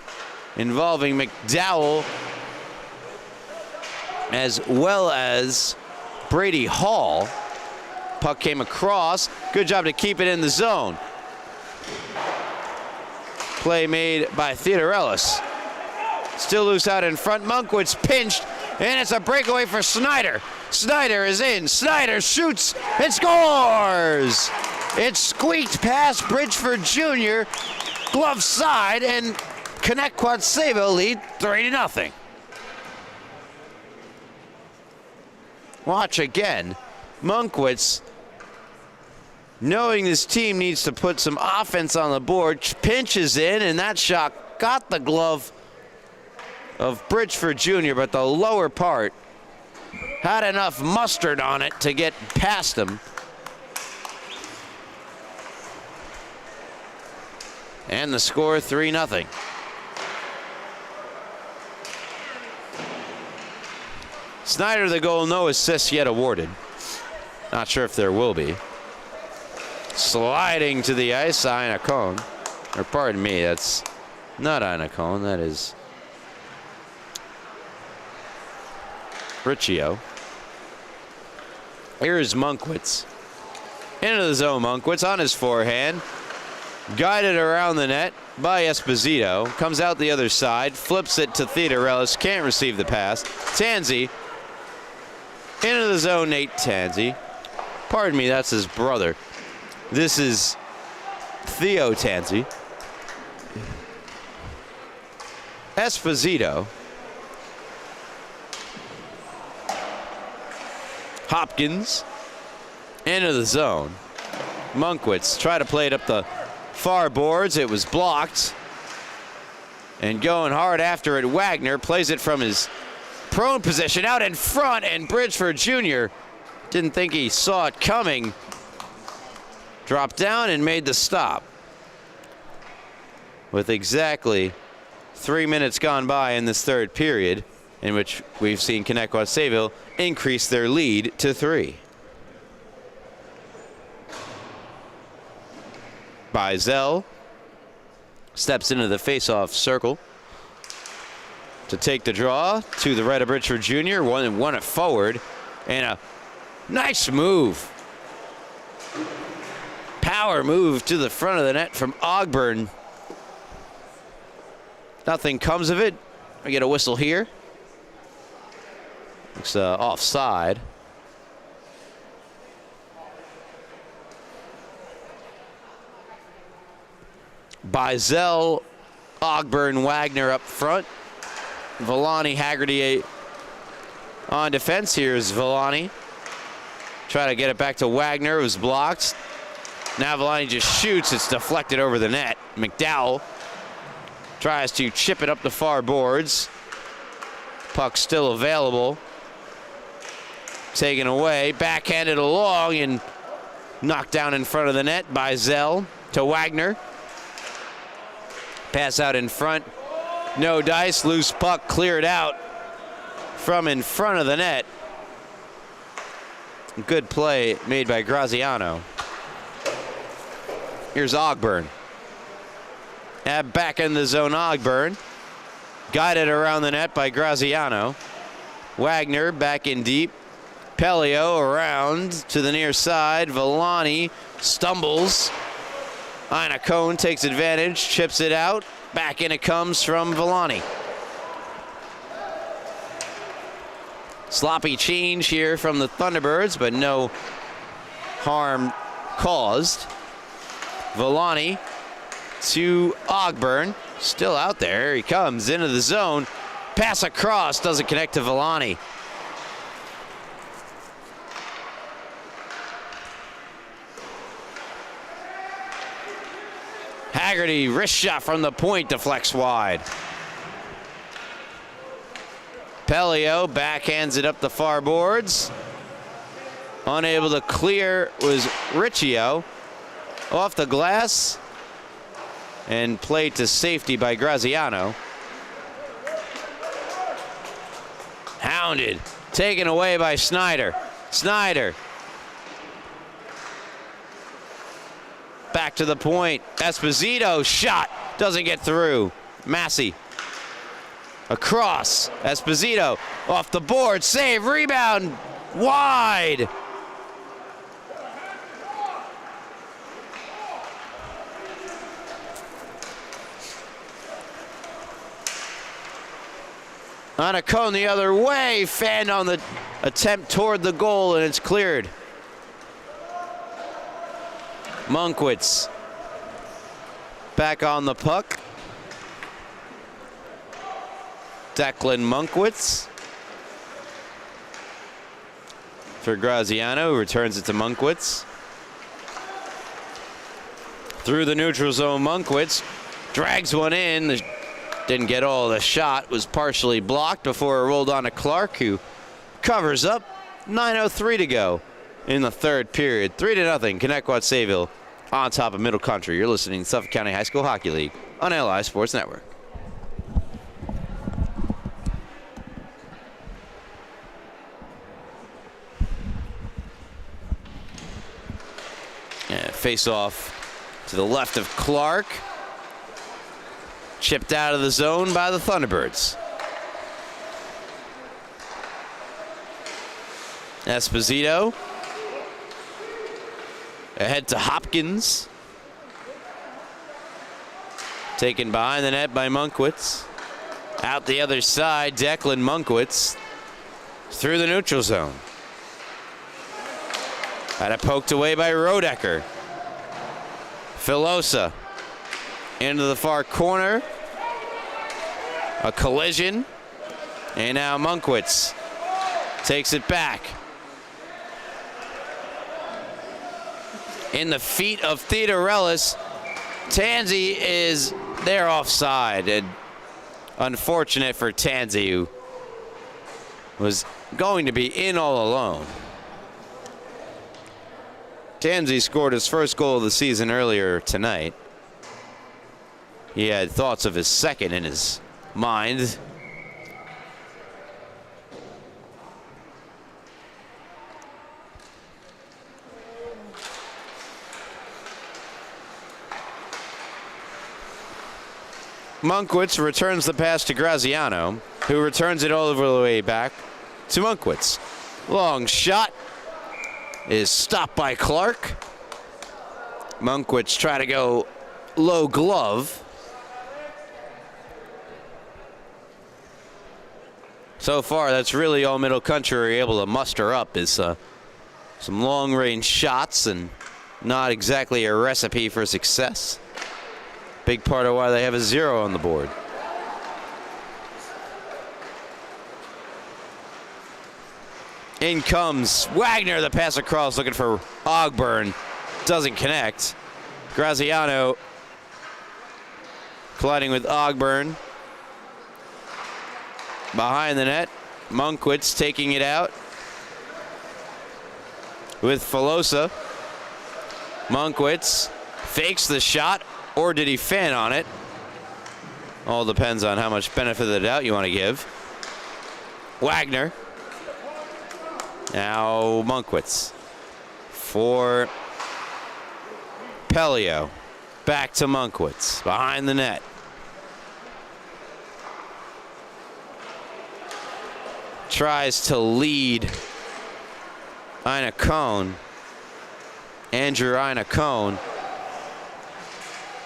involving McDowell as well as Brady Hall. Puck came across. Good job to keep it in the zone. Play made by Theodorellis. Still loose out in front. Monkwitz pinched, and it's a breakaway for Snyder. Snyder is in. Snyder shoots and scores. It squeaked past Bridgeford Jr. Glove side, and Connetquot Sayville lead 3-0. Watch again. Monkwitz knowing this team needs to put some offense on the board, pinches in, and that shot got the glove of Bridgeford Jr., but the lower part had enough mustard on it to get past him. And the score 3-0. Snyder the goal, no assists yet awarded. Not sure if there will be. Sliding to the ice, Aina Cohn. Or pardon me, that's not Aina Cohn, that is Riccio. Here's Monkwitz. Into the zone, Monkwitz on his forehand. Guided around the net by Esposito. Comes out the other side, flips it to Theodorellis. Can't receive the pass. Tanzi. Into the zone, Nate Tanzi. Pardon me, that's his brother. This is Theo Tanzi. Esposito. Hopkins. Into the zone. Monkwitz try to play it up the far boards. It was blocked. And going hard after it, Wagner plays it from his prone position out in front, and Bridgeford Jr. didn't think he saw it coming. Dropped down and made the stop. With exactly 3 minutes gone by in this third period, in which we've seen Connetquot Sayville increase their lead to 3. Bizel steps into the face-off circle to take the draw to the right of Bridgeford Jr. Won it forward, and a nice move. Power move to the front of the net from Ogburn. Nothing comes of it. I get a whistle here. Looks offside. Bizel, Ogburn, Wagner up front. Villani, Haggerty on defense. Here's Villani. Try to get it back to Wagner. It was blocked. Now Villani just shoots. It's deflected over the net. McDowell tries to chip it up the far boards. Puck still available. Taken away. Backhanded along and knocked down in front of the net by Zell to Wagner. Pass out in front. No dice. Loose puck cleared out from in front of the net. Good play made by Graziano. Here's Ogburn. Back in the zone, Ogburn. Guided around the net by Graziano. Wagner back in deep. Pelio around to the near side. Villani stumbles. Aina Cohn takes advantage, chips it out. Back in it comes from Villani. Sloppy change here from the Thunderbirds, but no harm caused. Villani to Ogburn. Still out there. Here he comes into the zone. Pass across. Doesn't connect to Villani. Haggerty, wrist shot from the point, deflects wide. Pelio backhands it up the far boards. Unable to clear was Riccio. Off the glass and played to safety by Graziano. Hounded, taken away by Snyder. Snyder. Back to the point. Esposito shot. Doesn't get through. Massey. Across. Esposito off the board. Save. Rebound. Wide. Aina Cohn the other way. Fanned on the attempt toward the goal, and it's cleared. Monkwitz back on the puck. Declan Monkwitz for Graziano, who returns it to Monkwitz. Through the neutral zone, Monkwitz drags one in. Didn't get all the shot, was partially blocked before it rolled on to Clark, who covers up. 9:03 to go in the third period. 3-0, Connetquot Sayville on top of Middle Country. You're listening to Suffolk County High School Hockey League on LI Sports Network. And face off to the left of Clark. Chipped out of the zone by the Thunderbirds. Esposito. Ahead to Hopkins. Taken behind the net by Monkwitz. Out the other side, Declan Monkwitz. Through the neutral zone. Had it poked away by Rodecker. Filosa. Into the far corner. A collision. And now Monkwitz takes it back. In the feet of Theodorellis. Tansey is there offside. And unfortunate for Tansey, who was going to be in all alone. Tansey scored his first goal of the season earlier tonight. He had thoughts of his second in his mind. Monkwitz returns the pass to Graziano, who returns it all over the way back to Monkwitz. Long shot is stopped by Clark. Monkwitz try to go low glove. So far, that's really all Middle Country are able to muster up is some long-range shots, and not exactly a recipe for success. Big part of why they have a 0 on the board. In comes Wagner, the pass across, looking for Ogburn. Doesn't connect. Graziano colliding with Ogburn. Behind the net, Monkwitz taking it out with Filosa. Monkwitz fakes the shot, or did he fan on it? All depends on how much benefit of the doubt you want to give. Wagner. Now Monkwitz for Pelio. Back to Monkwitz, behind the net. Tries to lead Inacone. Andrew Inacone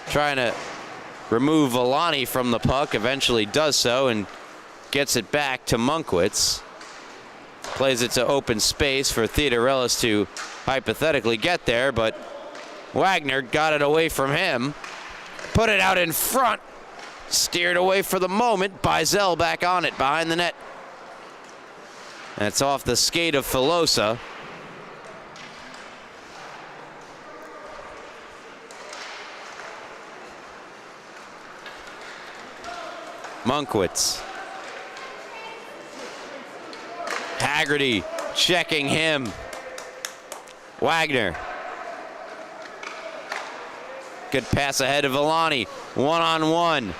trying to remove Villani from the puck. Eventually does so and gets it back to Monkwitz. Plays it to open space for Theodorellis to hypothetically get there, but Wagner got it away from him. Put it out in front. Steered away for the moment. Bizel back on it behind the net. That's off the skate of Filosa. Monkwitz. Haggerty checking him. Wagner. Good pass ahead of Villani. One-on-one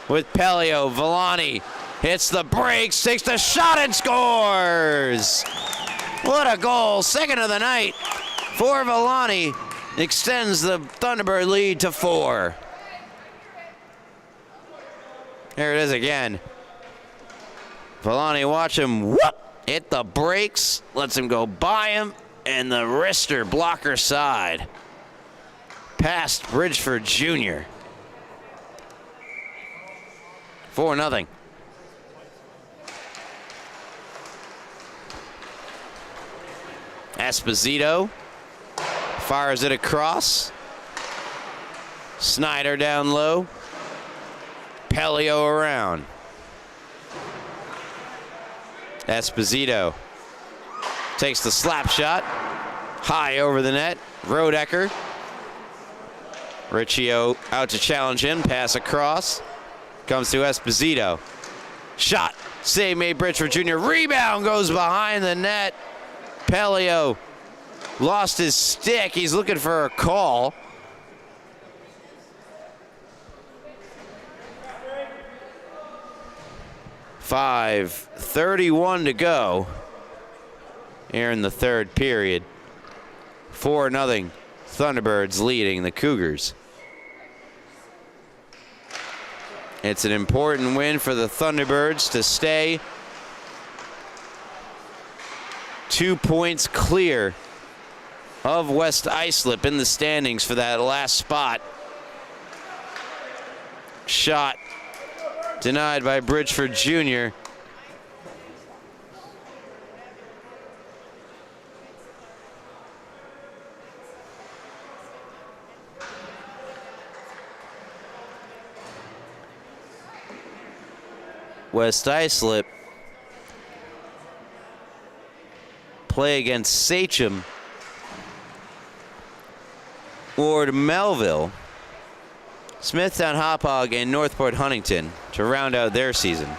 with Pelio. Villani hits the brakes, takes the shot and scores! What a goal. Second of the night for Villani. Extends the Thunderbird lead to 4. There it is again. Villani, watch him whoop, hit the brakes, lets him go by him, and the wrister blocker side. Past Bridgeford Jr. 4-0. Esposito fires it across. Snyder down low. Pelio around. Esposito takes the slap shot. High over the net. Rodecker Riccio out to challenge him. Pass across. Comes to Esposito. Shot. Save made Bridgeford Jr. Rebound goes behind the net. Pelio lost his stick. He's looking for a call. .5:31 to go here in the third period. 4-0 Thunderbirds leading the Cougars. It's an important win for the Thunderbirds to stay 2 points clear of West Islip in the standings for that last spot. Shot denied by Bridgeford Jr. West Islip play against Sachem or Melville, Smithtown Hauppauge, and Northport Huntington to round out their season.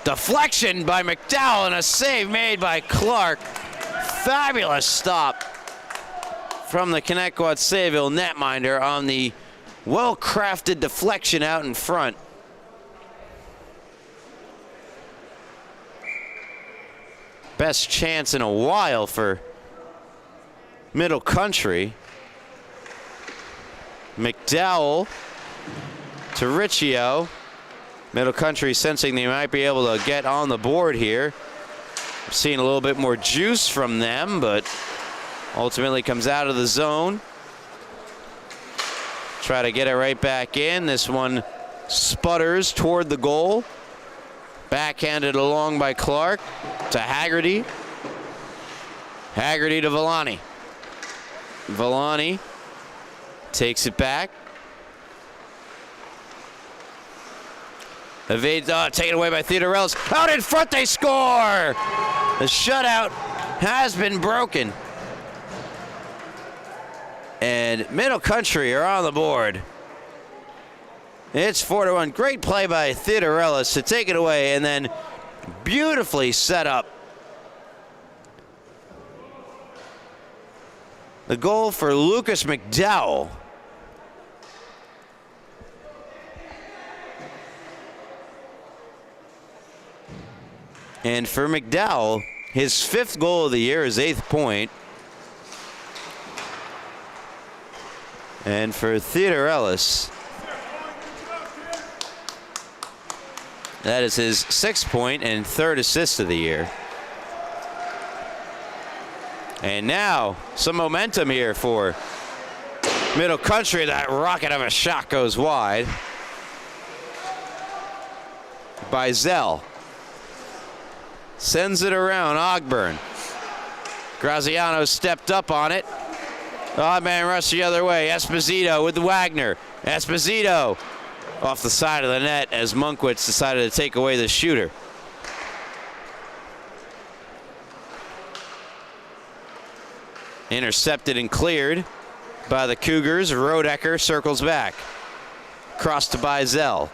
Deflection by McDowell and a save made by Clark. Fabulous stop from the Connetquot Sayville netminder on the well-crafted deflection out in front. Best chance in a while for Middle Country. McDowell to Riccio. Middle Country sensing they might be able to get on the board here. Seeing a little bit more juice from them, but ultimately comes out of the zone. Try to get it right back in. This one sputters toward the goal. Backhanded along by Clark to Haggerty. Haggerty to Villani. Villani takes it back. Evades, taken away by Theodorellis. Out in front, they score! The shutout has been broken. And Middle Country are on the board. It's 4-1. Great play by Theodorellis to take it away and then beautifully set up. The goal for Lucas McDowell. And for McDowell, his 5th goal of the year, his 8th point. And for Theodorellis, that is his 6th point and 3rd assist of the year. And now some momentum here for Middle Country. That rocket of a shot goes wide by Zell. Sends it around Ogburn. Graziano stepped up on it. Odd man rush the other way. Esposito with Wagner. Esposito off the side of the net as Monkwitz decided to take away the shooter. Intercepted and cleared by the Cougars. Rodecker circles back. Cross to Bizel.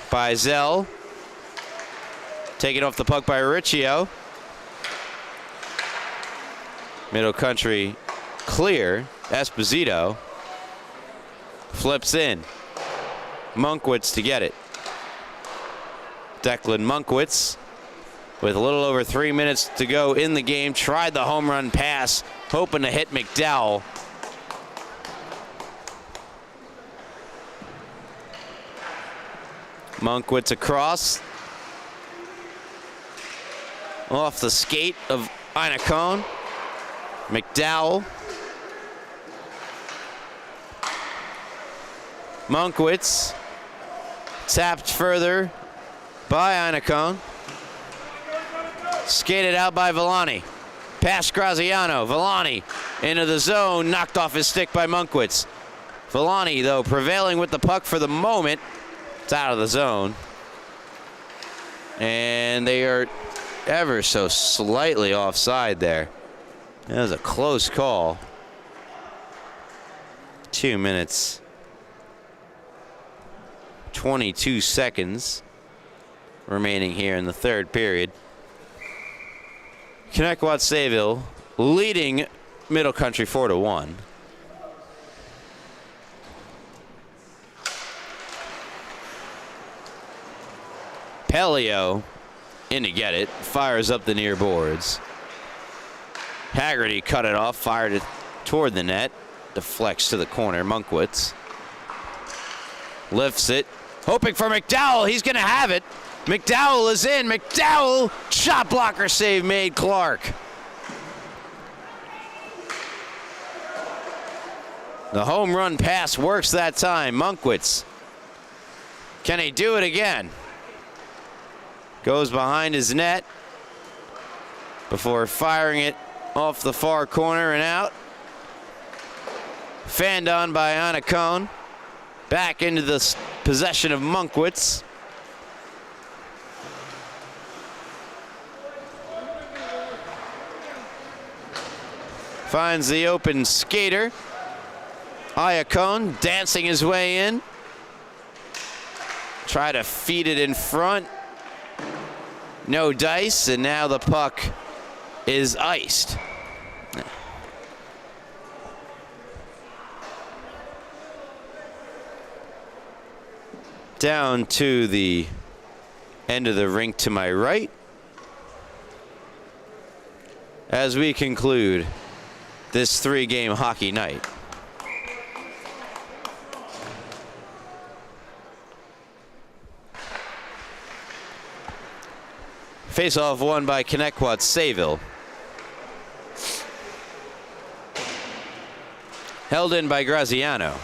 Bizel taken off the puck by Riccio. Middle Country clear. Esposito flips in. Monkwitz to get it. Declan Monkwitz with a little over 3 minutes to go in the game. Tried the home run pass, hoping to hit McDowell. Monkwitz across. Off the skate of Inacone. McDowell. Monkwitz tapped further by Inacone. Skated out by Villani. Past Graziano. Villani into the zone. Knocked off his stick by Monkwitz. Villani, though, prevailing with the puck for the moment. It's out of the zone. And they are ever so slightly offside there. That was a close call. 2 minutes, 22 seconds remaining here in the third period. Connetquot Sayville leading Middle Country 4-1. Pelio in to get it, fires up the near boards. Haggerty cut it off, fired it toward the net, deflects to the corner. Monkwitz lifts it, hoping for McDowell. He's going to have it. McDowell is in. McDowell, shot blocker save made. Clark. The home run pass works that time. Monkwitz. Can he do it again? Goes behind his net before firing it off the far corner and out. Fanned on by Anacone. Back into the possession of Monkwitz. Finds the open skater. Iacone dancing his way in. Try to feed it in front. No dice, and now the puck is iced. Down to the end of the rink to my right as we conclude this 3-game hockey night. Face-off won by Connetquot Sayville. Held in by Graziano.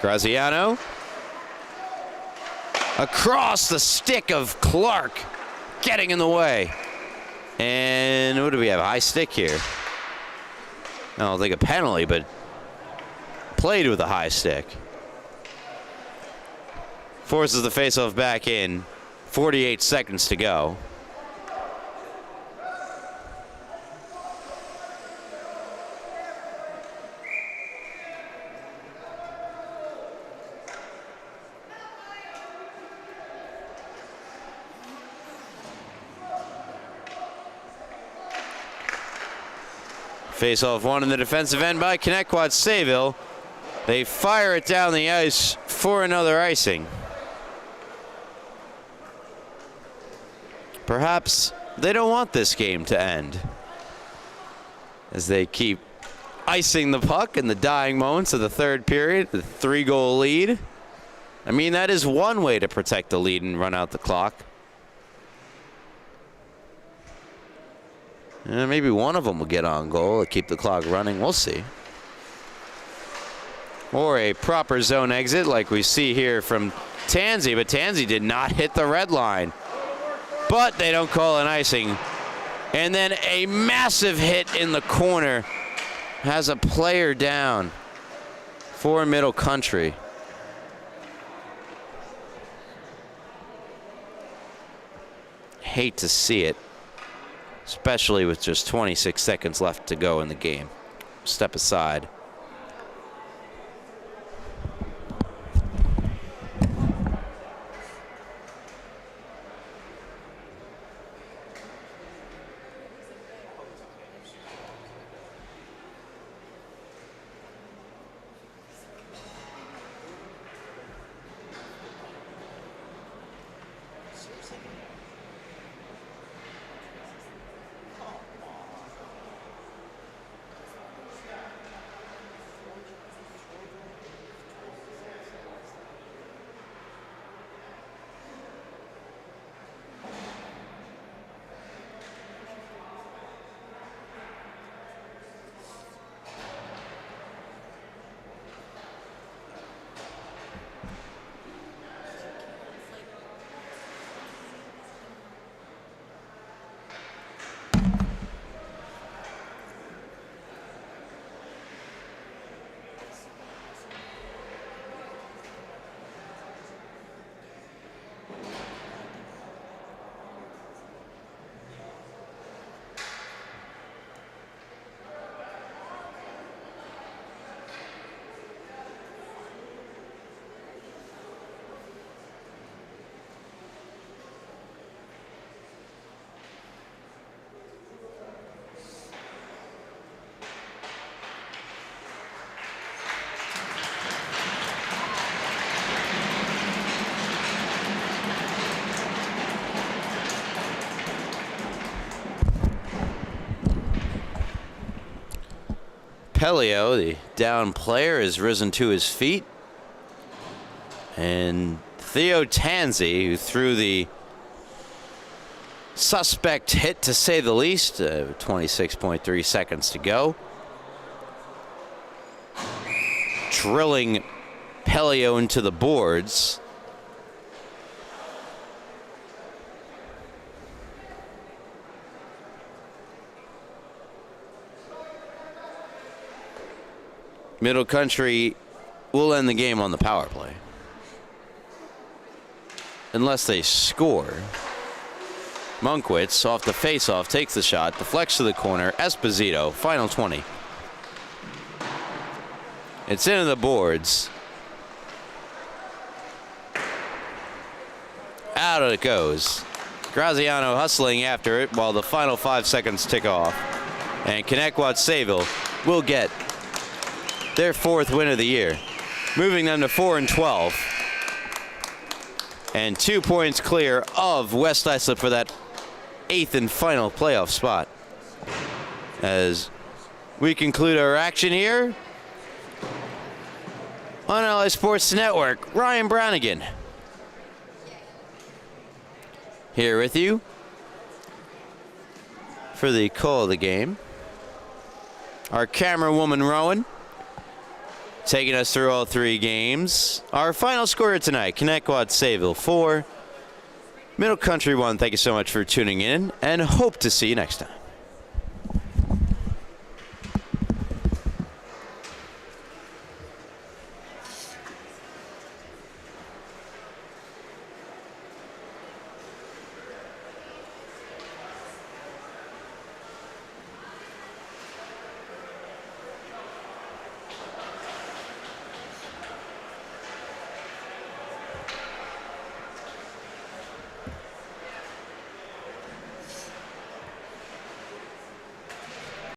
Graziano. Across the stick of Clark. Getting in the way. And what do we have? High stick here. I don't think a penalty, but played with a high stick. Forces the faceoff back in. 48 seconds to go. Face-off won in the defensive end by Connetquot Sayville. They fire it down the ice for another icing. Perhaps they don't want this game to end, as they keep icing the puck in the dying moments of the third period, the 3-goal lead. I mean, that is one way to protect the lead and run out the clock. Maybe one of them will get on goal and keep the clock running. We'll see. Or a proper zone exit like we see here from Tansey, but Tansey did not hit the red line. But they don't call an icing. And then a massive hit in the corner has a player down for Middle Country. Hate to see it, especially with just 26 seconds left to go in the game. Step aside. Pelio, the down player, has risen to his feet. And Theo Tanzi, who threw the suspect hit to say the least, 26.3 seconds to go. Drilling Pelio into the boards. Middle Country will end the game on the power play. Unless they score. Monkwitz off the face-off, takes the shot, deflects to the corner. Esposito, final 20. It's into the boards. Out it goes. Graziano hustling after it while the final 5 seconds tick off. And Connetquot Sayville will get their 4th win of the year, moving them to 4-12. And 2 points clear of West Islip for that 8th and final playoff spot. As we conclude our action here on LA Sports Network, Ryan Branigan here with you for the call of the game. Our camera woman, Rowan, taking us through all 3 games. Our final score tonight, Connetquot Sayville 4, Middle Country 1. Thank you so much for tuning in, and hope to see you next time.